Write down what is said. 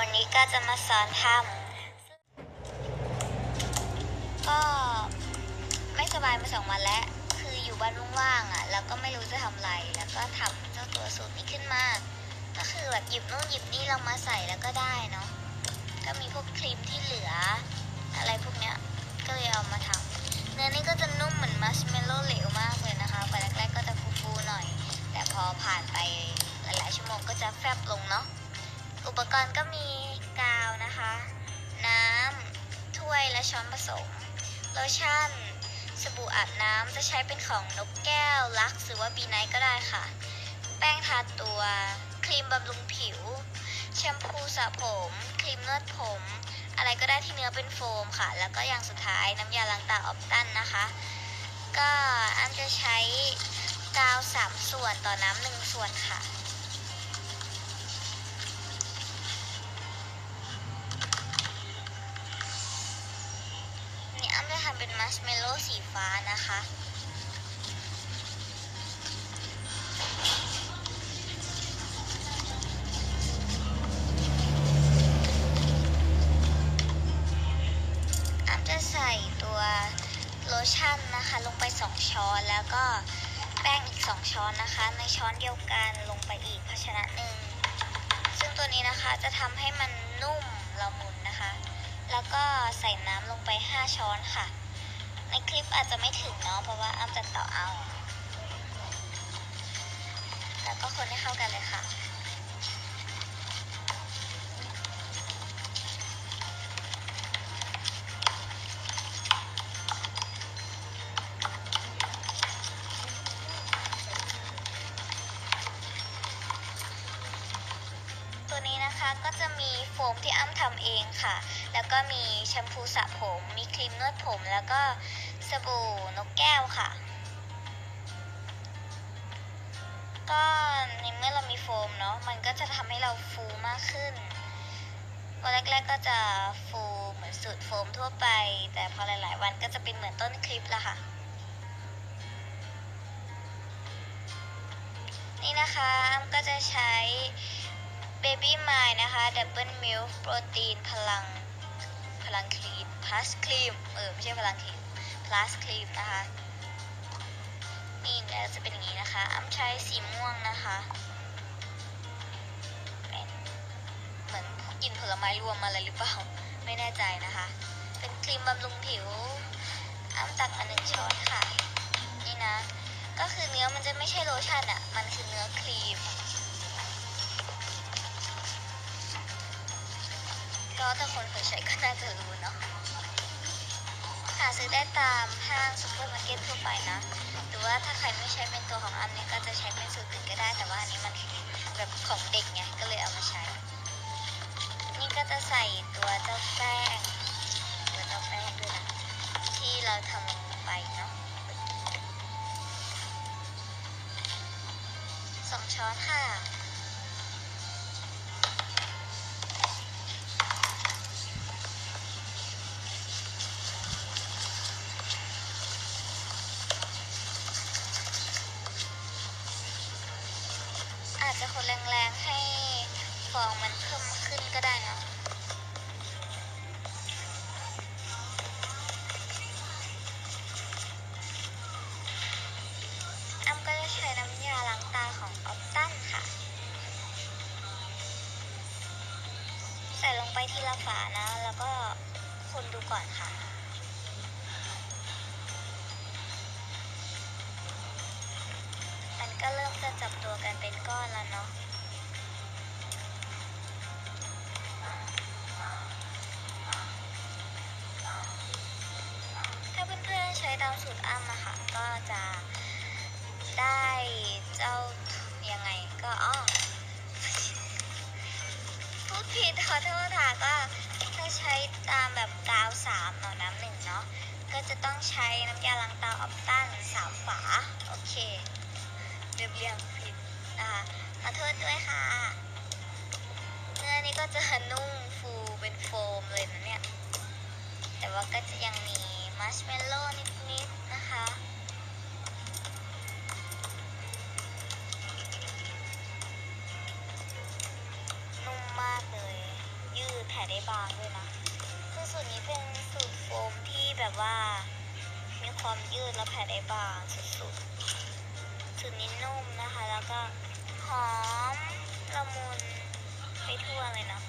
วันนี้ก็จะมาสอนทำก็ไม่สบายมา2 วันแล้วคืออยู่บ้านว่างๆแล้วก็ไม่รู้จะทำอะไรแล้วก็ทำเจ้าตัวสูตรนี้ขึ้นมาก็คือแบบหยิบนู่นหยิบนี่เรามาใส่แล้วก็ได้เนาะก็มีพวกครีมที่เหลืออะไรพวกเนี้ยก็เลยเอามาทำเนื้อนี่ก็จะนุ่มเหมือนมัชเมลโล่เหลวมากเลยนะคะไปแรกๆก็จะฟูๆหน่อยแต่พอผ่านไปหลายๆชั่วโมงก็จะแฟบลงเนาะอุปกรณ์ก็มีกาวนะคะน้ำถ้วยและช้อนผสมโลชั่นสบู่อาบน้ำจะใช้เป็นของนกแก้วลักซ์หรือว่าบีไนท์ก็ได้ค่ะแป้งทาตัวครีมบำรุงผิวแชมพูสระผมครีมนวดผมอะไรก็ได้ที่เนื้อเป็นโฟมค่ะแล้วก็อย่างสุดท้ายน้ำยาล้างตาออปตันนะคะก็อันจะใช้กาว3 ส่วนต่อน้ำ1 ส่วนค่ะนี่อ้ำจะทำเป็นมัชเมลโล่สีฟ้านะคะอ้ำจะใส่ตัวโลชั่นนะคะลงไป2 ช้อนแล้วก็แป้งอีก2 ช้อนนะคะในช้อนเดียวกันลงไปอีกภาชนะหนึ่งซึ่งตัวนี้นะคะจะทำให้มันนุ่มละมุนนะคะแล้วก็ใส่น้ำลงไป5 ช้อนค่ะในคลิปอาจจะไม่ถึงเนาะเพราะว่าอ้ำจะต่อเอาแล้วก็คนให้เข้ากันเลยค่ะตัวนี้นะคะก็จะมีโฟมที่อ้ำทำเองค่ะแล้วก็มีแชมพูสระผมมีครีมนวดผมแล้วก็สบู่นกแก้วค่ะก็ในเมื่อเรามีโฟมเนาะมันก็จะทำให้เราฟูมากขึ้นวันแรกๆก็จะฟูเหมือนสูตรโฟมทั่วไปแต่พอหลายๆวันก็จะเป็นเหมือนต้นคลิปละค่ะนี่นะคะอ้ำก็จะใช้ Baby Mine นะคะ Double Milk โปรตีนพลังคลีน plus ครีมไม่ใช่พลังครีม plus ครีมนะคะนี่แล้วจะเป็นอย่างนี้นะคะอ้ำใช้สีม่วงนะคะเป็นเหมือนกินผลไม้รวมมาเลยหรือเปล่าไม่แน่ใจนะคะเป็นครีมบำรุงผิวอ้ำตักมา1 ช้อนค่ะนี่นะก็คือเนื้อมันจะไม่ใช่โลชั่นมันคือเนื้อครีมก็ถ้าคนเคยใช้ก็น่าจะรู้เนาะหาซื้อได้ตามห้างซุปเปอร์มาร์เก็ตทั่วไปนะหรือว่าถ้าใครไม่ใช้เป็นตัวของอ้ำเนี่ยก็จะใช้เป็นสูตรอื่นก็ได้แต่ว่าอันนี้มันแบบของเด็กไงก็เลยเอามาใช้นี่ก็จะใส่ตัวเจ้าแป้งด้วยนะที่เราทำลงไปเนาะ2 ช้อนค่ะอาจจะคนแรงๆให้ฟองมันเพิ่มขึ้นก็ได้เนาะอ้ำก็จะใช้น้ำยาล้างตาของออปตันค่ะใส่ลงไปทีละฝานะแล้วก็คนดูก่อนค่ะมันก็เริ่มจะจับตัวกันเป็นก้อนแล้วเนาะถ้าเพื่อนๆใช้ตามสูตรอ้ำค่ะก็จะได้เจ้ายังไงก็พูดผิดขอโทษค่ะก็ถ้าใช้ตามแบบกาว3ต่อน้ำ1เนาะก็จะต้องใช้น้ำยาล้างตาออปตัน3 ฝาโอเคเรียงผิดนะคะขอโทษด้วยค่ะเนื้อนี้ก็จะนุ่มฟูเป็นโฟมเลยนะเนี่ยแต่ว่าก็จะยังมีมัชเมลโล่นิดๆนะคะนุ่มมากเลยยื ลได้บางด้วยนะคือสูตรนี้เป็นสูตรโฟมที่แบบว่ามีความยืดและแผลได้บางสุดๆสูตรนี้นุ่มนะคะแล้วก็หอมละมุนไปทั่วเลยนะ